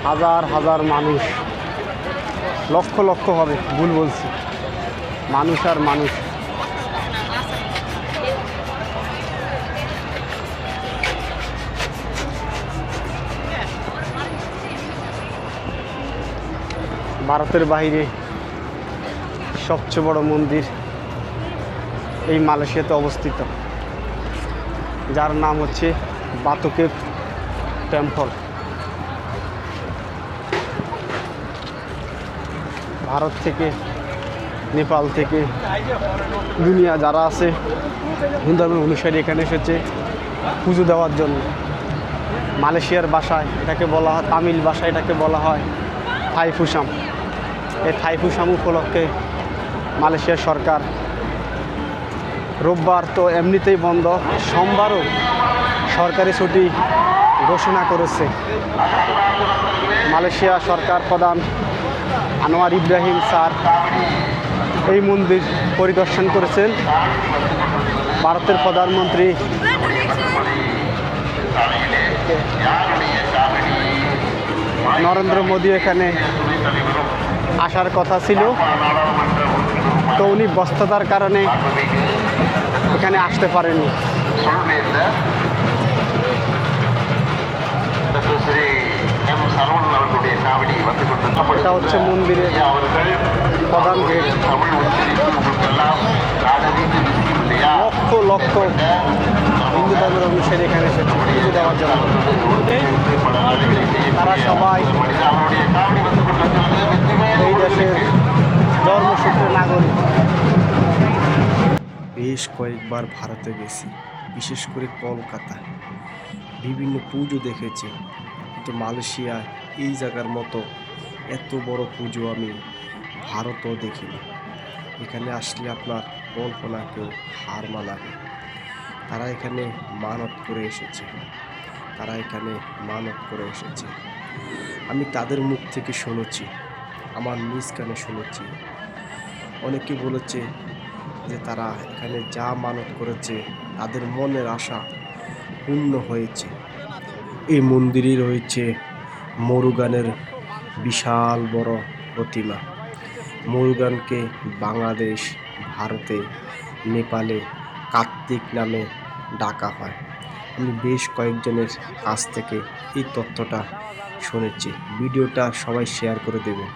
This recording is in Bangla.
হাজার হাজার মানুষ, লক্ষ লক্ষ হবে, ভুল বলছি, মানুষ আর মানুষ। ভারতের বাইরে সবচেয়ে বড় মন্দির এই মালয়েশিয়াতে অবস্থিত, যার নাম হচ্ছে বাতু কেভ টেম্পল। ভারত থেকে, নেপাল থেকে দুনিয়া যারা আছে হিন্দু ধর্মের অনুসারী এখানে এসেছে পুজো দেওয়ার জন্য। মালয়েশিয়ার ভাষায় এটাকে বলা হয়, তামিল ভাষায় এটাকে বলা হয় থাইপুসাম। এই থাইপুসাম উপলক্ষে মালয়েশিয়ার সরকার রোববার তো এমনিতেই বন্ধ, সোমবারও সরকারি ছুটি ঘোষণা করেছে। মালয়েশিয়া সরকার প্রধান আনোয়ার ইব্রাহিম স্যার এই মন্দির পরিদর্শন করেছেন। ভারতের প্রধানমন্ত্রী নরেন্দ্র মোদী এখানে আসার কথা ছিল, তো উনি ব্যস্ততার কারণে এখানে আসতে পারেনি। এটা হচ্ছে মন্দিরের প্রধান গেট। লক্ষ লক্ষ হিন্দু ধর্মের অনুসারী এখানে এসেছে পুজো দেওয়ার জন্য। তারা সবাই এই দেশের ধর্মসূত্রে নাগরিক। বেশ কয়েকবার ভারতে গেছি, বিশেষ করে কলকাতায় বিভিন্ন পুজো দেখেছি, কিন্তু মালয়েশিয়ায় এই জায়গার মতো এত বড় পুজো আমি ভারতও দেখিনি। এখানে আসলে আপনার কল্পনাকেও হার মানাবে। তারা এখানে মানত করে এসেছে, আমি তাদের মুখ থেকে শুনেছি, আমার নিজ কানে শুনেছি। অনেকে বলেছে যে তারা এখানে যা মানত করেছে তাদের মনের আশা পূর্ণ হয়েছে। এই মন্দিরে রয়েছে মুরুগানের বিশাল বড় প্রতিমা। মুরুগানকে বাংলাদেশ, ভারতে, নেপালে কার্তিক নামে ডাকা হয়। আমি বেশ কয়েকজনের কাছ থেকে এই তথ্যটা শুনেছি। ভিডিওটা সবাই শেয়ার করে দেবেন।